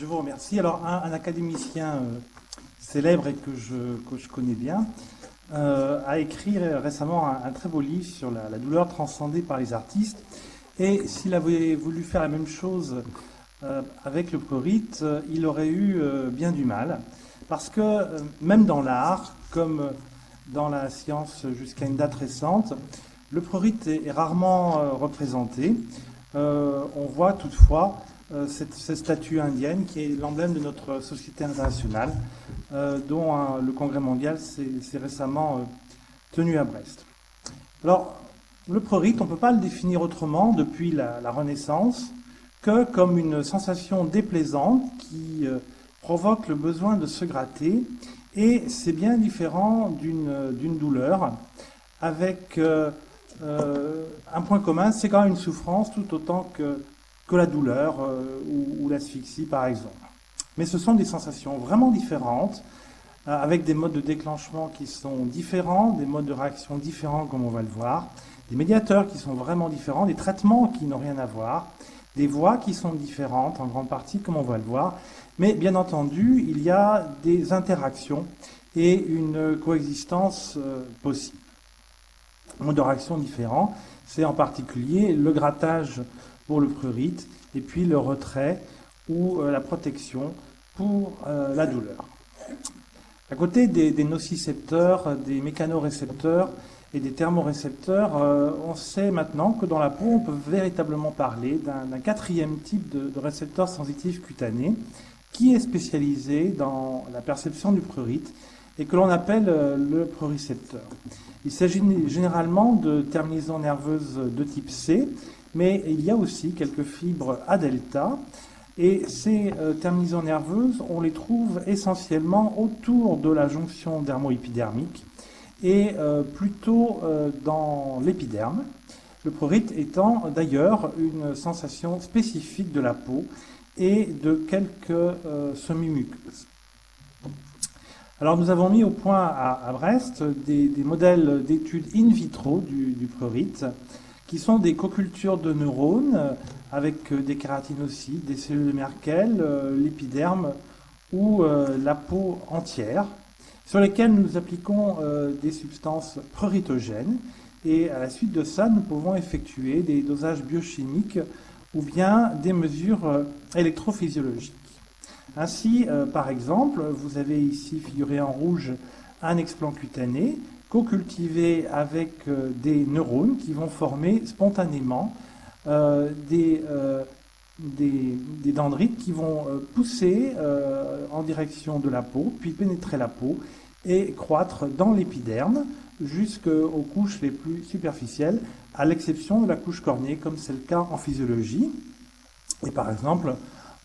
vous remercie. Alors, un académicien célèbre et que je connais bien a écrit récemment un très beau livre sur la douleur transcendée par les artistes. Et s'il avait voulu faire la même chose avec le prurite, il aurait eu bien du mal. Parce que même dans l'art, comme dans la science jusqu'à une date récente, le prurite est rarement représenté. On voit toutefois cette statue indienne qui est l'emblème de notre société internationale, dont le Congrès mondial s'est récemment tenu à Brest. Alors, le prurite, on ne peut pas le définir autrement depuis la Renaissance que comme une sensation déplaisante qui provoque le besoin de se gratter, et c'est bien différent d'une douleur, avec un point commun, c'est quand même une souffrance tout autant que la douleur ou l'asphyxie par exemple. Mais ce sont des sensations vraiment différentes, avec des modes de déclenchement qui sont différents, des modes de réaction différents comme on va le voir, des médiateurs qui sont vraiment différents, des traitements qui n'ont rien à voir, des voies qui sont différentes en grande partie comme on va le voir, mais bien entendu il y a des interactions et une coexistence possible. Mode de réaction différents, c'est en particulier le grattage pour le prurite et puis le retrait ou la protection pour la douleur. À côté des nocicepteurs, des mécanorécepteurs et des thermorécepteurs, on sait maintenant que dans la peau, on peut véritablement parler d'un quatrième type de récepteur sensitif cutané qui est spécialisé dans la perception du prurite et que l'on appelle le pruricepteur. Il s'agit généralement de terminaisons nerveuses de type C, mais il y a aussi quelques fibres A delta. Et ces terminaisons nerveuses, on les trouve essentiellement autour de la jonction dermo-épidermique et plutôt dans l'épiderme, le prurite étant d'ailleurs une sensation spécifique de la peau et de quelques semi-muqueuses. Alors nous avons mis au point à Brest des modèles d'études in vitro du prurite, qui sont des co-cultures de neurones avec des kératinocytes, des cellules de Merkel, l'épiderme ou la peau entière, sur lesquelles nous appliquons des substances pruritogènes. Et à la suite de ça, nous pouvons effectuer des dosages biochimiques ou bien des mesures électrophysiologiques. Ainsi, par exemple, vous avez ici figuré en rouge un explant cutané co-cultivé avec des neurones qui vont former spontanément des dendrites qui vont pousser en direction de la peau, puis pénétrer la peau et croître dans l'épiderme jusqu'aux couches les plus superficielles, à l'exception de la couche cornéenne, comme c'est le cas en physiologie. Et par exemple,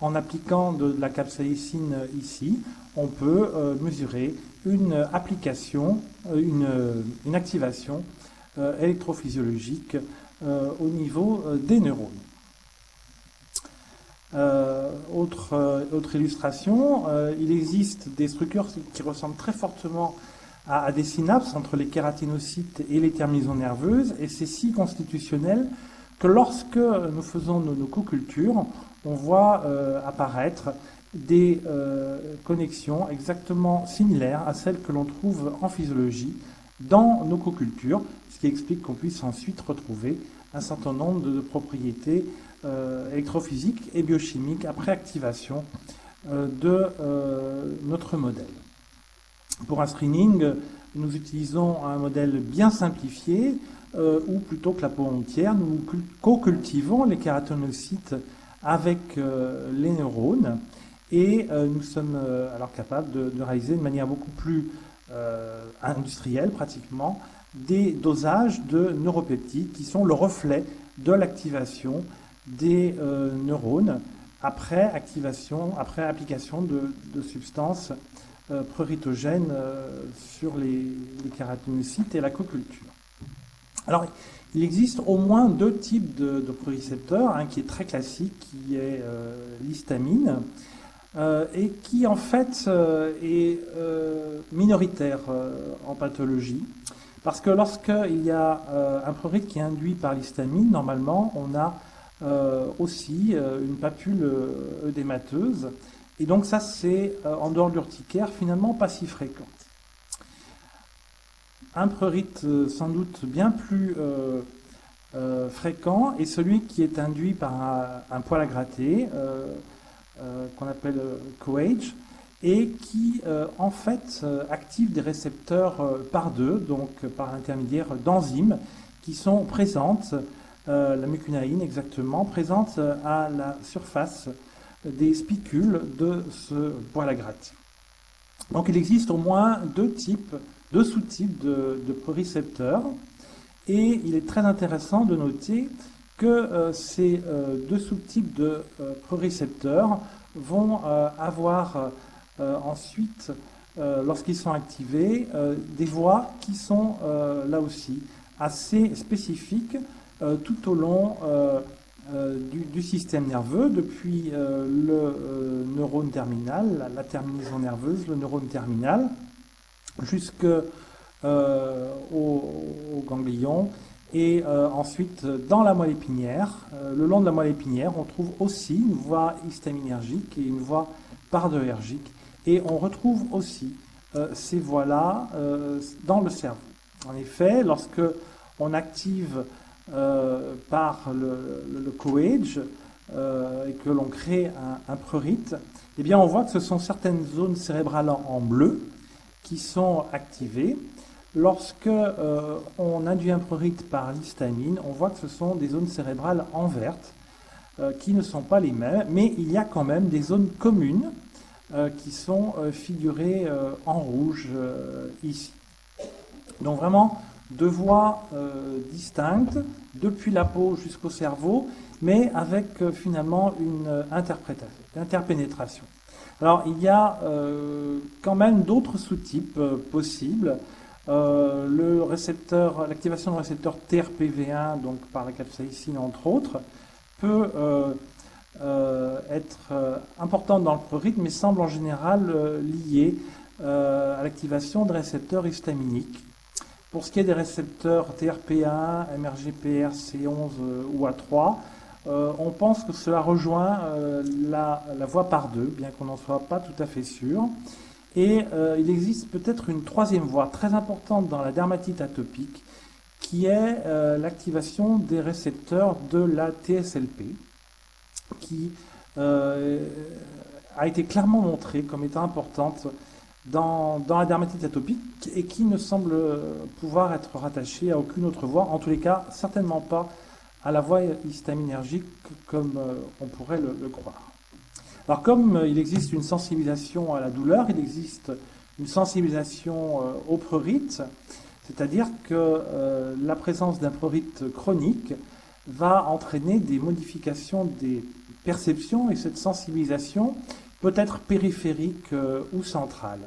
en appliquant de la capsaïcine ici, on peut mesurer une application, une activation électrophysiologique au niveau des neurones. Autre illustration, il existe des structures qui ressemblent très fortement à des synapses entre les kératinocytes et les terminaisons nerveuses, et c'est si constitutionnel que lorsque nous faisons nos co-cultures, on voit apparaître des connexions exactement similaires à celles que l'on trouve en physiologie dans nos co-cultures, ce qui explique qu'on puisse ensuite retrouver un certain nombre de propriétés électrophysiques et biochimiques après activation de notre modèle. Pour un screening, nous utilisons un modèle bien simplifié où plutôt que la peau entière, nous co-cultivons les kératinocytes avec les neurones et nous sommes alors capables de réaliser de manière beaucoup plus industrielle pratiquement des dosages de neuropeptides qui sont le reflet de l'activation des neurones après application de substances pruritogènes sur les kératinocytes et la co-culture. Alors, il existe au moins deux types de pruricepteurs, un qui est très classique, qui est l'histamine, et qui en fait est minoritaire en pathologie, parce que lorsqu'il y a un prurite qui est induit par l'histamine, normalement on a aussi une papule œdémateuse, Et donc ça, c'est, en dehors de l'urticaire, finalement pas si fréquent. Un prurite sans doute bien plus fréquent est celui qui est induit par un poil à gratter, qu'on appelle coage, et qui en fait active des récepteurs par deux, donc par l'intermédiaire d'enzymes qui sont présentes, la mucunaïne exactement, présente à la surface des spicules de ce poil à gratter. Donc il existe au moins deux sous-types de prorécepteurs, et il est très intéressant de noter que ces deux sous-types de prorécepteurs vont avoir ensuite, lorsqu'ils sont activés, des voies qui sont là aussi assez spécifiques tout au long du système nerveux, depuis le neurone terminal, la terminaison nerveuse, le neurone terminal, jusqu'au ganglion, et ensuite dans la moelle épinière. Le long de la moelle épinière, on trouve aussi une voie histaminergique et une voie pardoergique, et on retrouve aussi ces voies-là dans le cerveau. En effet, lorsque on active par le coage et que l'on crée un prurite, eh bien on voit que ce sont certaines zones cérébrales en bleu qui sont activées. Lorsque on induit un prurite par l'histamine, on voit que ce sont des zones cérébrales en verte qui ne sont pas les mêmes, mais il y a quand même des zones communes qui sont figurées en rouge ici. Donc vraiment deux voies distinctes depuis la peau jusqu'au cerveau, mais avec finalement une interpénétration. Alors il y a quand même d'autres sous-types possibles. L'activation du récepteur TRPV1, donc par la capsaïcine entre autres, peut être importante dans le prurite, mais semble en général liée à l'activation de récepteurs histaminiques. Pour ce qui est des récepteurs TRP1, MRGPR, C11 ou A3, on pense que cela rejoint la voie par deux, bien qu'on n'en soit pas tout à fait sûr. Et il existe peut-être une troisième voie très importante dans la dermatite atopique, qui est l'activation des récepteurs de la TSLP, qui a été clairement montrée comme étant importante dans la dermatite atopique et qui ne semble pouvoir être rattachée à aucune autre voie, en tous les cas certainement pas à la voie histaminergique comme on pourrait le croire. Alors comme il existe une sensibilisation à la douleur, il existe une sensibilisation au prurite, c'est-à-dire que la présence d'un prurite chronique va entraîner des modifications des perceptions, et cette sensibilisation peut être périphérique ou centrale.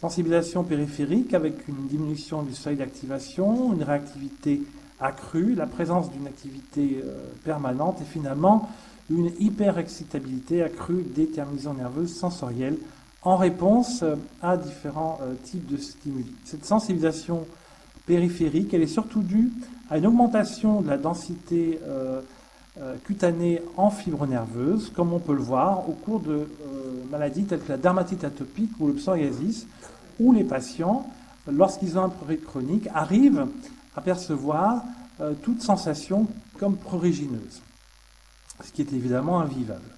Sensibilisation périphérique avec une diminution du seuil d'activation, une réactivité accrue, la présence d'une activité permanente et finalement une hyperexcitabilité accrue des terminaisons nerveuses sensorielles en réponse à différents types de stimuli. Cette sensibilisation périphérique, elle est surtout due à une augmentation de la densité cutanée en fibres nerveuses, comme on peut le voir au cours de maladies telles que la dermatite atopique ou le psoriasis, où les patients, lorsqu'ils ont un prurite chronique, arrivent à percevoir toute sensation comme prurigineuse, ce qui est évidemment invivable.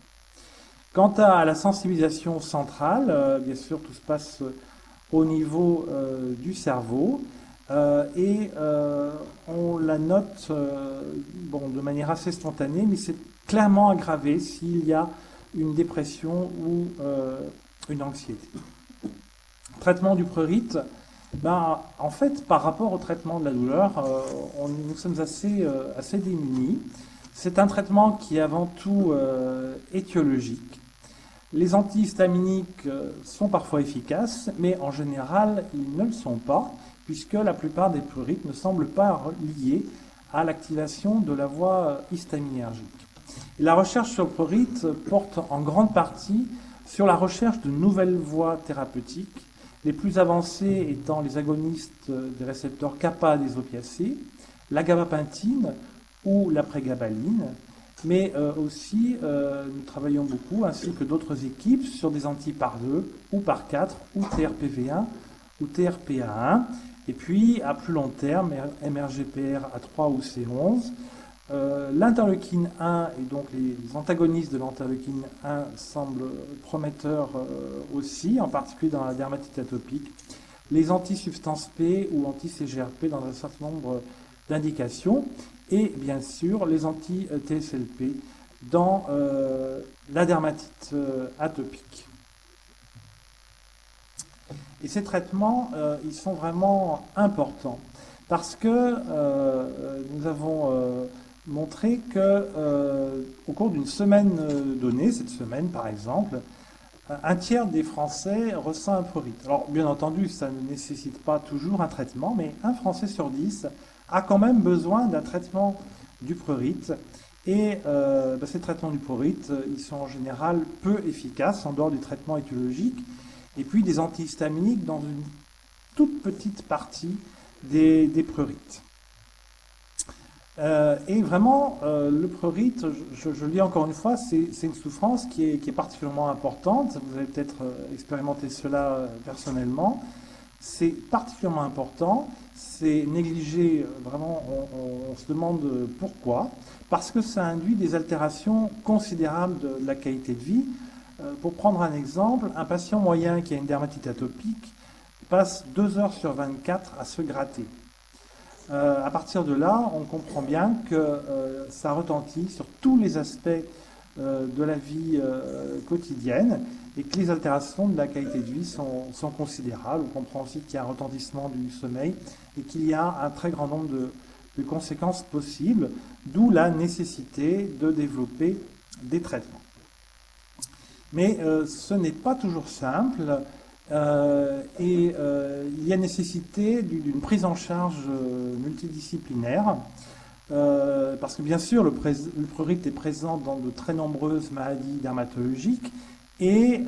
Quant à la sensibilisation centrale, bien sûr, tout se passe au niveau du cerveau, et on la note de manière assez spontanée, mais c'est clairement aggravé s'il y a une dépression ou une anxiété. Traitement du prurite, en fait, par rapport au traitement de la douleur, nous sommes assez démunis. C'est un traitement qui est avant tout étiologique. Les antihistaminiques sont parfois efficaces, mais en général, ils ne le sont pas, puisque la plupart des prurites ne semblent pas liés à l'activation de la voie histaminergique. Et la recherche sur le prurite porte en grande partie sur la recherche de nouvelles voies thérapeutiques, les plus avancées étant les agonistes des récepteurs kappa des opiacés, la gabapentine ou la prégabaline, Mais aussi, nous travaillons beaucoup, ainsi que d'autres équipes, sur des anti par 2 ou par 4, ou TRPV1 ou TRPA1. Et puis, à plus long terme, MRGPR A3 ou C11. L'interleukine 1 et donc les antagonistes de l'interleukine 1 semblent prometteurs aussi, en particulier dans la dermatite atopique. Les anti-substances P ou anti-CGRP dans un certain nombre d'indications. Et bien sûr, les anti-TSLP dans la dermatite atopique. Et ces traitements, ils sont vraiment importants parce que nous avons montré que au cours d'une semaine donnée, cette semaine par exemple, un tiers des Français ressent un prurite. Alors bien entendu, ça ne nécessite pas toujours un traitement, mais un Français sur 10 a quand même besoin d'un traitement du prurite. Et ces traitements du prurite, ils sont en général peu efficaces en dehors du traitement étiologique. Et puis des antihistaminiques dans une toute petite partie des prurites. Et vraiment, le prurite, je le dis encore une fois, c'est une souffrance qui est particulièrement importante. Vous avez peut-être expérimenté cela personnellement. C'est particulièrement important. C'est négligé, vraiment, on se demande pourquoi. Parce que ça induit des altérations considérables de la qualité de vie. Pour prendre un exemple, un patient moyen qui a une dermatite atopique passe 2 heures sur 24 à se gratter. À partir de là, on comprend bien que ça retentit sur tous les aspects de la vie quotidienne et que les altérations de la qualité de vie sont considérables. On comprend aussi qu'il y a un retentissement du sommeil et qu'il y a un très grand nombre de conséquences possibles, d'où la nécessité de développer des traitements. Mais ce n'est pas toujours simple et il y a nécessité d'une prise en charge multidisciplinaire parce que bien sûr le prurite est présent dans de très nombreuses maladies dermatologiques et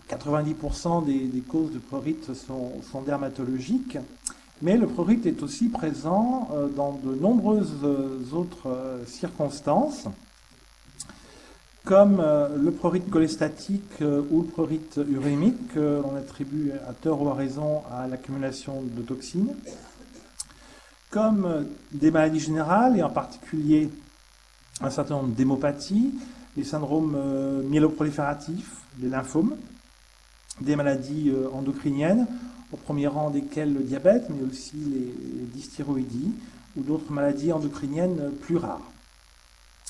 90% des causes de prurite sont dermatologiques, mais le prurite est aussi présent dans de nombreuses autres circonstances, comme le prurite cholestatique ou le prurite urémique, que l'on attribue à tort ou à raison à l'accumulation de toxines, comme des maladies générales, et en particulier un certain nombre d'hémopathies, les syndromes myéloprolifératifs, les lymphomes, des maladies endocriniennes, au premier rang desquelles le diabète, mais aussi les dysthyroïdies, ou d'autres maladies endocriniennes plus rares.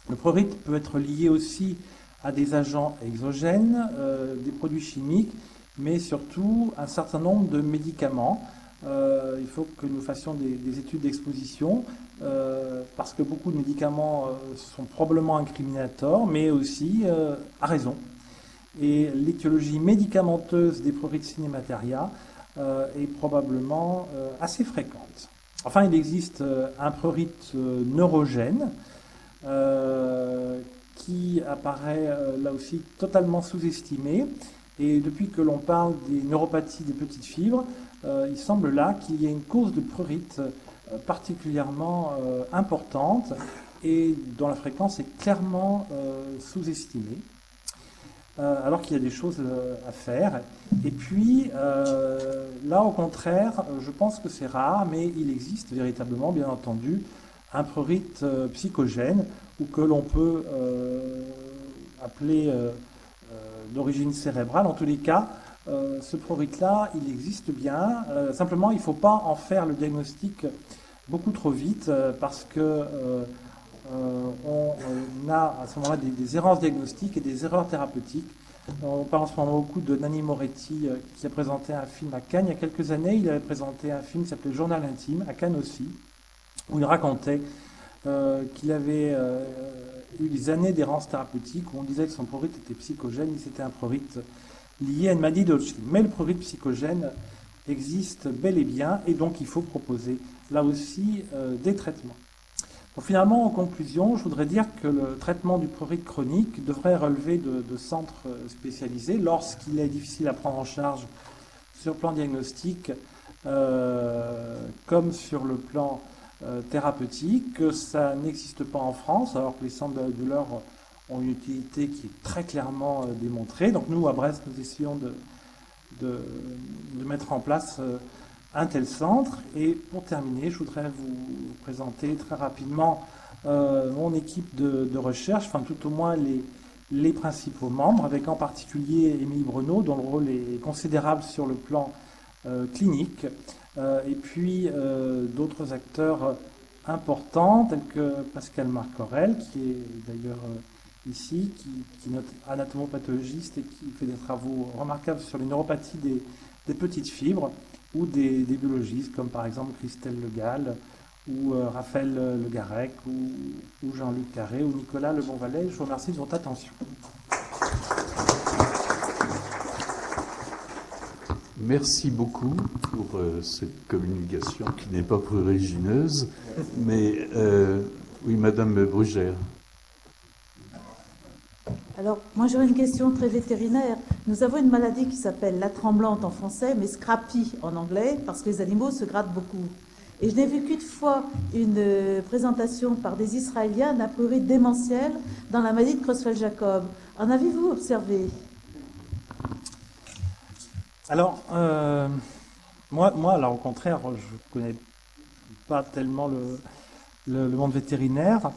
Le prurite peut être lié aussi à des agents exogènes, des produits chimiques, mais surtout un certain nombre de médicaments. Il faut que nous fassions des études d'exposition, parce que beaucoup de médicaments sont probablement incriminateurs, mais aussi à raison. Et l'étiologie médicamenteuse des prurites cinémateria est probablement assez fréquente. Enfin, il existe un prurite neurogène, qui apparaît là aussi totalement sous-estimé. Et depuis que l'on parle des neuropathies des petites fibres, il semble là qu'il y a une cause de prurite particulièrement importante et dont la fréquence est clairement sous-estimée, alors qu'il y a des choses à faire. Et puis, là au contraire, je pense que c'est rare, mais il existe véritablement, bien entendu, un prurite psychogène, ou que l'on peut appeler d'origine cérébrale. En tous les cas, ce prurite-là, il existe bien. Simplement, il ne faut pas en faire le diagnostic beaucoup trop vite, parce que on a à ce moment-là des erreurs diagnostiques et des erreurs thérapeutiques. On parle en ce moment beaucoup de Nanni Moretti, qui a présenté un film à Cannes il y a quelques années. Il avait présenté un film qui s'appelait Journal intime, à Cannes aussi, où il racontait qu'il avait eu des années d'errance thérapeutique, où on disait que son prurite était psychogène, et c'était un prurite lié à une maladie d'Hodgkin. Mais le prurite psychogène existe bel et bien, et donc il faut proposer là aussi des traitements. Donc finalement, en conclusion, je voudrais dire que le traitement du prurite chronique devrait relever de centres spécialisés lorsqu'il est difficile à prendre en charge sur le plan diagnostique, comme sur le plan thérapeutique, que ça n'existe pas en France, alors que les centres de la douleur ont une utilité qui est très clairement démontrée. Donc nous, à Brest, nous essayons de mettre en place un tel centre. Et pour terminer, je voudrais vous présenter très rapidement mon équipe de recherche, enfin tout au moins les principaux membres, avec en particulier Émilie Brenaud, dont le rôle est considérable sur le plan clinique, et puis d'autres acteurs importants, tels que Pascal Marcorel, qui est d'ailleurs ici, qui est notre anatomopathologiste et qui fait des travaux remarquables sur les neuropathies des petites fibres, ou des biologistes comme par exemple Christelle Le Gall, ou Raphaël Le Garec, ou Jean-Luc Carré, ou Nicolas Le Bonvalet. Je vous remercie de votre attention. Merci beaucoup pour cette communication qui n'est pas prurigineuse, mais oui, Madame Brugère. Alors, moi j'aurais une question très vétérinaire. Nous avons une maladie qui s'appelle la tremblante en français, mais scrapie en anglais, parce que les animaux se grattent beaucoup. Et je n'ai vu qu'une fois une présentation par des Israéliens d'un prurit démentiel dans la maladie de Creutzfeldt-Jakob. En avez-vous observé? Alors, moi, alors, au contraire, je ne connais pas tellement le monde vétérinaire.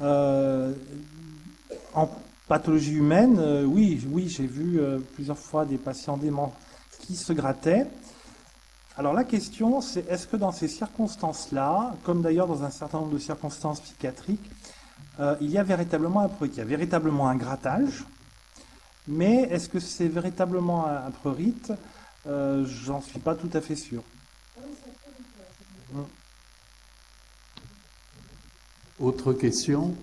En pathologie humaine, oui, j'ai vu plusieurs fois des patients déments qui se grattaient. Alors la question, c'est est-ce que dans ces circonstances-là, comme d'ailleurs dans un certain nombre de circonstances psychiatriques, il y a véritablement un prurite, il y a véritablement un grattage, mais est-ce que c'est véritablement un prurite? J'en suis pas tout à fait sûr. Autre question,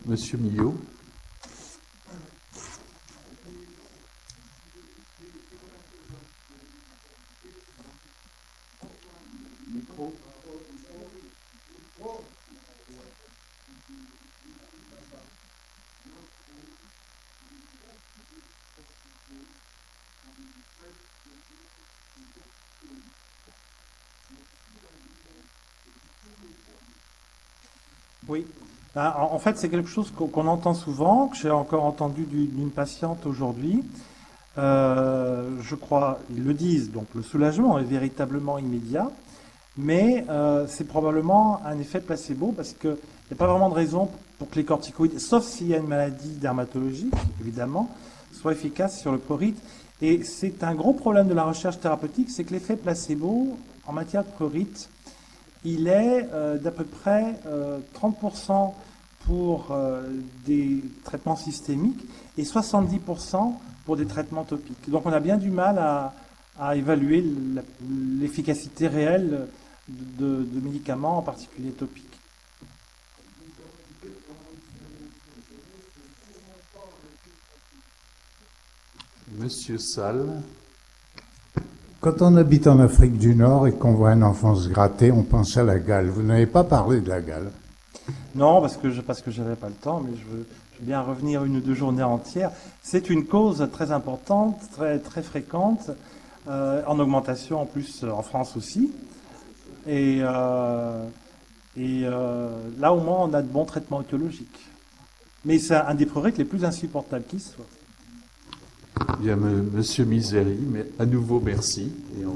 Monsieur Millot. Oui. En fait, c'est quelque chose qu'on entend souvent, que j'ai encore entendu d'une patiente aujourd'hui. Je crois, ils le disent, donc le soulagement est véritablement immédiat, mais c'est probablement un effet placebo parce qu'il n'y a pas vraiment de raison pour que les corticoïdes, sauf s'il y a une maladie dermatologique, évidemment, soient efficaces sur le prurite. Et c'est un gros problème de la recherche thérapeutique, c'est que l'effet placebo en matière de prurite, il est d'à peu près 30% pour des traitements systémiques et 70% pour des traitements topiques. Donc on a bien du mal à évaluer l'efficacité réelle de médicaments, en particulier topiques. Monsieur Salle. Quand on habite en Afrique du Nord et qu'on voit un enfant se gratter, on pense à la gale. Vous n'avez pas parlé de la gale? Non, parce que je n'avais pas le temps, mais je veux bien revenir 1 ou 2 journées entières. C'est une cause très importante, très, très fréquente, en augmentation en plus en France aussi. Et là, au moins, on a de bons traitements écologiques. Mais c'est un des prurites les plus insupportables qui soit. Bien, Monsieur Misery, mais à nouveau merci. Et